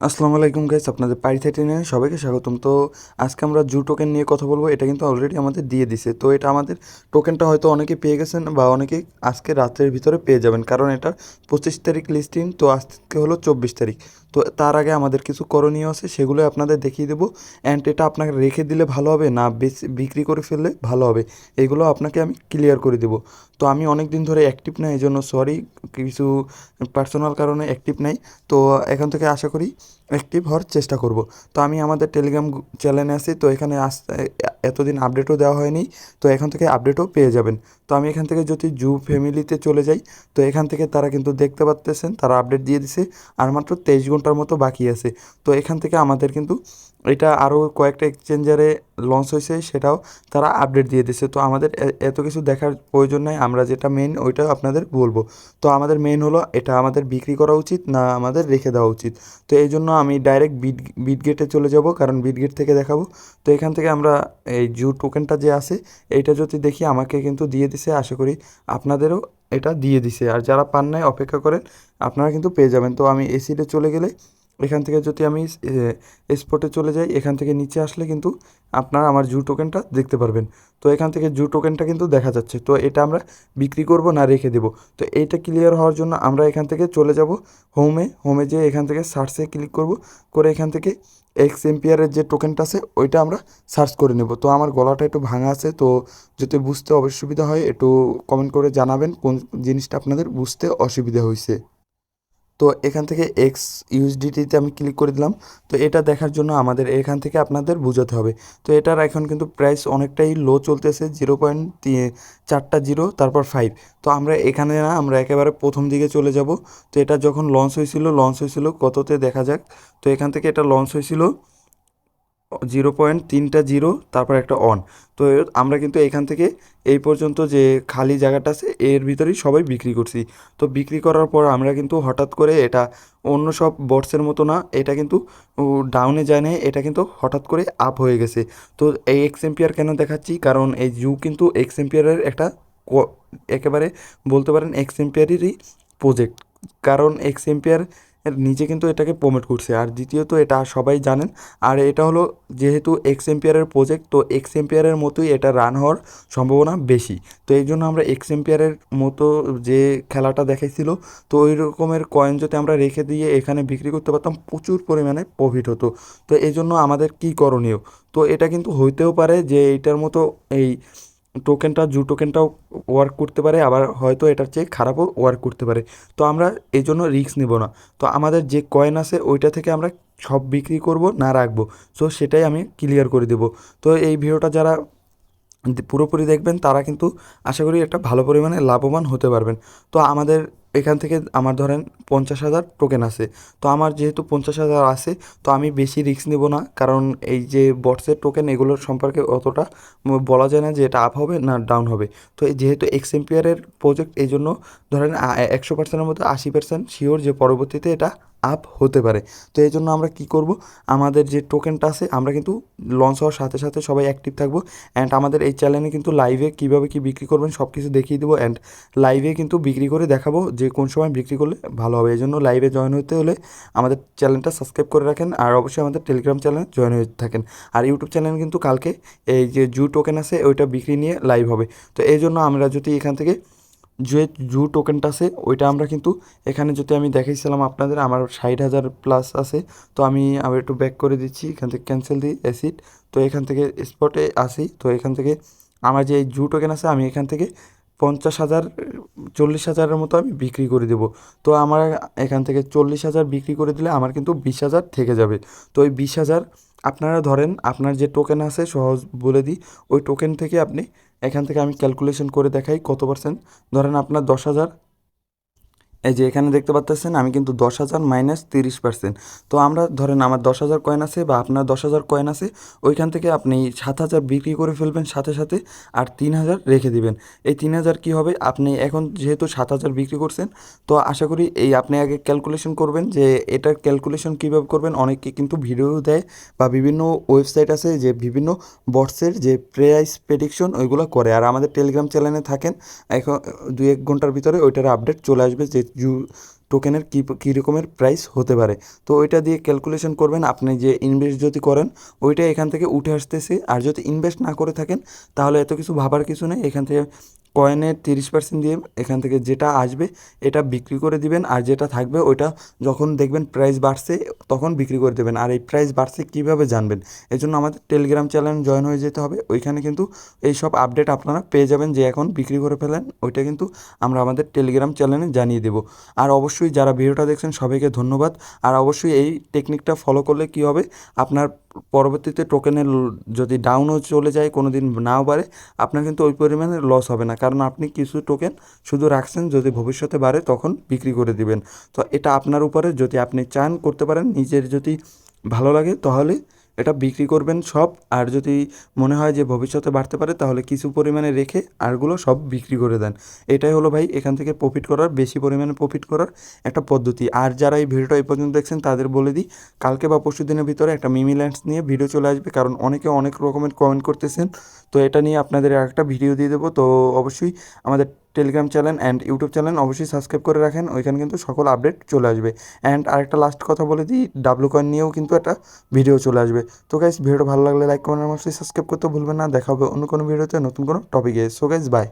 আসসালামু আলাইকুম গাইস, আপনাদের পাইথেটিনে সবাইকে স্বাগতম। তো আজকে আমরা জু টোকেন নিয়ে কথা বলবো। এটা কিন্তু অলরেডি আমাদের দিয়ে দিছে। তো এটা আমাদের টোকেনটা হয়তো অনেকে পেয়ে গেছেন বা অনেকে আজকে রাতের ভিতরে পেয়ে যাবেন, কারণ এটা 25 তারিখ লিস্টিং। তো আজকে হলো 24 তারিখ। তো তার আগে আমাদের কিছু করণীয় আছে, সেগুলো আপনাদের দেখিয়ে দেবো। অ্যান্ড এটা আপনাকে রেখে দিলে ভালো হবে না বেশি বিক্রি করে ফেললে ভালো হবে, এগুলো আপনাকে আমি ক্লিয়ার করে দেবো। তো আমি অনেক দিন ধরে অ্যাক্টিভ নাই, এই জন্য সরি, কিছু পার্সোনাল কারণে অ্যাক্টিভ নাই। তো এখন থেকে আশা করি অ্যাক্টিভ হওয়ার চেষ্টা করব। তো আমি আমাদের টেলিগ্রাম চ্যানেলে আছি। তো এখানে এতদিন আপডেটও দেওয়া হয়নি, তো এখান থেকে আপডেটও পেয়ে যাবেন। তো আমি এখান থেকে যদি জু ফ্যামিলিতে চলে যাই, তো এখান থেকে তারা কিন্তু দেখতে পাচ্তেছেন তারা আপডেট দিয়ে দিছে। আর মাত্র 23 ঘন্টার মতো বাকি আছে। তো এখান থেকে আমাদের কিন্তু এটা আরও কয়েকটা এক্সচেঞ্জারে লঞ্চ হয়েছে, সেটাও তারা আপডেট দিয়ে দিছে। তো আমাদের এত কিছু দেখার প্রয়োজন নাই, আমরা যেটা মেন ওইটা আপনাদের বলবো। তো আমাদের মেন হলো এটা আমাদের বিক্রি করা উচিত না আমাদের রেখে দেওয়া উচিত। তো এই জন্য আমি ডাইরেক্ট বিটগেটে চলে যাব, কারণ বিটগেট থেকে দেখাবো। তো এখান থেকে আমরা এই জু টোকেনটা যে আছে এইটা যদি দেখি, আমাকে কিন্তু দিয়ে দিছে। আশা করি আপনাদেরও এটা দিয়ে দিছে, আর যারা পান নাই অপেক্ষা করেন, আপনারা কিন্তু পেয়ে যাবেন। তো আমি এসিডে চলে গেলে, এখান থেকে যদি আমি স্পটে চলে যাই, এখান থেকে নিচে আসলে কিন্তু আপনারা আমার জু টোকেনটা দেখতে পারবেন। তো এখান থেকে জু টোকেনটা কিন্তু দেখা যাচ্ছে। তো এটা আমরা বিক্রি করব না রেখে দেবো। তো এইটা ক্লিয়ার হওয়ার জন্য আমরা এখান থেকে চলে যাব হোমে যেয়ে এখান থেকে সার্চে ক্লিক করব, করে এখান থেকে এক্স এম্পিয়ারের যে টোকেনটা আছে ওইটা আমরা সার্চ করে নেব। তো আমার গলাটা একটু ভাঙা আছে, তো যদি বুঝতে অসুবিধা হয় একটু কমেন্ট করে জানাবেন কোন জিনিসটা আপনাদের বুঝতে অসুবিধা হয়েছে। তো এখান থেকে এক্স ইউএসডিটিতে আমি ক্লিক করে দিলাম। তো এটা দেখার জন্য আমাদের এখান থেকে আপনাদের বোঝাতে হবে। তো এটার এখন কিন্তু প্রাইস অনেকটাই লো চলতেছে, 0.4 তারপর 5। তো আমরা এখানে না, আমরা একেবারে প্রথম দিকে চলে যাব। তো এটা যখন লঞ্চ হয়েছিল কততে দেখা যাক। তো এখান থেকে এটা লঞ্চ হয়েছিল 0.3 তারপর একটা অন। তো আমরা কিন্তু এখান থেকে এই পর্যন্ত যে খালি জায়গাটা আছে এর ভিতরেই সবাই বিক্রি করছি। তো বিক্রি করার পর আমরা কিন্তু হঠাৎ করে এটা অন্য সব বটসের মতো না, এটা কিন্তু ডাউনে যায় না, এটা কিন্তু হঠাৎ করে আপ হয়ে গেছে। তো এই এক্স এম্পিয়ার কেন দেখাচ্ছি, কারণ এই জু কিন্তু এক্স এম্পিয়ারের একটা একেবারে বলতে পারেন এক্স এম্পিয়ারেরই প্রজেক্ট। কারণ এক্স এম্পিয়ার নিজে কিন্তু এটাকে প্রমোট করছে, আর দ্বিতীয়ত এটা সবাই জানেন। আর এটা হলো যেহেতু এক্স এম্পিয়ারের প্রজেক্ট, তো এক্স এম্পিয়ারের মতোই এটা রান হওয়ার সম্ভাবনা বেশি। তো এই জন্য আমরা এক্স এম্পিয়ারের মতো যে খেলাটা দেখাইছিল, তো ওই রকমের কয়েন যদি আমরা রেখে দিয়ে এখানে বিক্রি করতে পারতাম, প্রচুর পরিমাণে প্রফিট হতো। তো এই জন্য আমাদের কী করণীয়, তো এটা কিন্তু হইতেও পারে যে এইটার মতো এই জু টোকেনটাও ওয়ার্ক করতে পারে, আবার হয়তো এটার চেয়ে খারাপও ওয়ার্ক করতে পারে। তো আমরা এই জন্য রিস্ক নেব না। তো আমাদের যে কয়েন আছে ওইটা থেকে আমরা সব বিক্রি করব না রাখবো, সো সেটাই আমি ক্লিয়ার করে দেবো। তো এই ভিডিওটা যারা পুরোপুরি দেখবেন তারা কিন্তু আশা করি একটা ভালো পরিমাণে লাভবান হতে পারবেন। তো আমাদের এখান থেকে আমার ধরেন 50,000 টোকেন আছে। তো আমার যেহেতু 50,000 আছে, তো আমি বেশি রিস্ক নেব না, কারণ এই যে বটসের টোকেন এগুলোর সম্পর্কে অতটা বলা যায় না যে এটা আপ হবে না ডাউন হবে। তো যেহেতু এক্স এম্পিয়ারের প্রজেক্ট, এই জন্য ধরেন 100%-এর মধ্যে 80% শিওর যে পরবর্তীতে এটা আপ হতে পারে। তো এই জন্য আমরা কি করব, আমাদের যে টোকেনটা আছে আমরা কিন্তু লঞ্চ হওয়ার সাথে সাথে সবাই অ্যাক্টিভ থাকবো। অ্যান্ড আমাদের এই চ্যানেলে কিন্তু লাইভে কীভাবে কী বিক্রি করবেন সব কিছু দেখিয়ে দেবো। অ্যান্ড লাইভে কিন্তু বিক্রি করে দেখাবো যে কোন সময় বিক্রি করলে ভালো হবে। এই জন্য লাইভে জয়েন হতে হলে আমাদের চ্যানেলটা সাবস্ক্রাইব করে রাখেন, আর অবশ্যই আমাদের টেলিগ্রাম চ্যানেলে জয়েন হয়ে থাকেন। আর ইউটিউব চ্যানেল কিন্তু কালকে এই যে জু টোকেন আছে ওইটা বিক্রি নিয়ে লাইভ হবে। তো এই জন্য আমরা যদি এখান থেকে যে জু টোকেনটা আছে ওইটা আমরা কিন্তু এখানে যদি আমি দেখাইছিলাম আপনাদের, আমার 60,000 প্লাস আছে। তো আমি আবার একটু ব্যাক করে দিচ্ছি, এখান থেকে ক্যান্সেল দিই অ্যাসিড। তো এখান থেকে স্পটে আসি। তো এখান থেকে আমার যে জু টোকেন আছে আমি এখান থেকে 50,000 40,000-এর মতো আমি বিক্রি করে দেবো। তো আমার এখান থেকে 40,000 বিক্রি করে দিলে আমার কিন্তু 20,000 থেকে যাবে। তো ওই 20,000 আপনারা ধরেন আপনার যে টোকেন আছে, সহজ বলে দিই, ওই টোকেন থেকে আপনি এখান থেকে আমি ক্যালকুলেশন করে দেখাই কত পার্সেন্ট। ধরেন আপনার 10,000, এই যে এখানে দেখতে পাচ্ছেন আমি কিন্তু 10,000 মাইনাস 30%। তো আমরা ধরেন আমার 10,000 কয়েন আছে বা আপনার 10,000 কয়েন আছে, ওইখান থেকে আপনি 7,000 বিক্রি করে ফেলবেন সাথে সাথে, আর 3,000 রেখে দিবেন। এই 3,000 কী হবে, আপনি এখন যেহেতু 7,000 বিক্রি করছেন, তো আশা করি এই আপনি আগে ক্যালকুলেশন করবেন যে এটার ক্যালকুলেশন কীভাবে করবেন। অনেকে কিন্তু ভিডিও দেয় বা বিভিন্ন ওয়েবসাইট আছে যে বিভিন্ন বটসের যে প্রাইস প্রেডিকশন ওইগুলো করে, আর আমাদের টেলিগ্রাম চ্যানেলে থাকেন। এখন 2-1 ঘন্টার ভিতরে ওইটার আপডেট চলে আসবে যে টোকেনের কী রকমের প্রাইস হতে পারে। তো ওইটা দিয়ে ক্যালকুলেশন করবেন, আপনি যে ইনভেস্ট যদি করেন ওইটা এখান থেকে উঠে আসতেছে। আর যদি ইনভেস্ট না করে থাকেন তাহলে এত কিছু ভাবার কিছু নেই, এখান থেকে কয়েনের 30% দিয়ে এখান থেকে যেটা আসবে এটা বিক্রি করে দিবেন, আর যেটা থাকবে ওইটা যখন দেখবেন প্রাইস বাড়ছে তখন বিক্রি করে দেবেন। আর এই প্রাইস বাড়ছে কীভাবে জানবেন, এই জন্য আমাদের টেলিগ্রাম চ্যানেল জয়েন হয়ে যেতে হবে। ওইখানে কিন্তু এই সব আপডেট আপনারা পেয়ে যাবেন, যে এখন বিক্রি করে ফেলেন ওইটা কিন্তু আমরা আমাদের টেলিগ্রাম চ্যানেলে জানিয়ে দেবো। আর অবশ্যই যারা ভিডিওটা দেখছেন সবাইকে ধন্যবাদ। আর অবশ্যই এই টেকনিকটা ফলো করলে কী হবে, আপনার পরবর্তীতে টোকেনের যদি ডাউনও চলে যায়, কোনো দিন নাও বাড়ে, আপনার কিন্তু ওই পরিমাণে লস হবে না, কারণ আপনি কিছু টোকেন শুধু রাখছেন, যদি ভবিষ্যতে বাড়ে তখন বিক্রি করে দিবেন। তো এটা আপনার উপরে, যদি আপনি চান করতে পারেন, নিজের যদি ভালো লাগে তাহলে এটা বিক্রি করবেন সব। আর যদি মনে হয় যে ভবিষ্যতে বাড়তে পারে তাহলে কিছু পরিমাণে রেখে আরগুলো সব বিক্রি করে দেন। এটাই হলো ভাই এখান থেকে প্রফিট করার, বেশি পরিমাণে প্রফিট করার একটা পদ্ধতি। আর যারা এই ভিডিওটা এই পর্যন্ত দেখছেন তাদের বলে দিই, কালকে বা পরশু দিনের ভিতরে একটা মিমি ল্যান্ডস নিয়ে ভিডিও চলে আসবে, কারণ অনেকে অনেক রকমের কমেন্ট করতেছেন। তো এটা নিয়ে আপনাদের একটা ভিডিও দিয়ে দেবো। তো অবশ্যই আমাদের Telegram channel and YouTube channel অবশ্যই সাবস্ক্রাইব করে রাখেন, ওইখানে কিন্তু সকল আপডেট চলে আসবে। অ্যান্ড আরেকটা লাস্ট কথা বলে দিই, ডাব্লু কয়েন নিয়েও কিন্তু একটা ভিডিও চলে আসবে। তো গাইস ভিডিওটা ভালো লাগলে লাইক কমেন্ট অবশ্যই সাবস্ক্রাইব করতে ভুলবেন না। দেখা হবে অন্য কোনো ভিডিওতে নতুন কোনো টপিকে। So guys bye.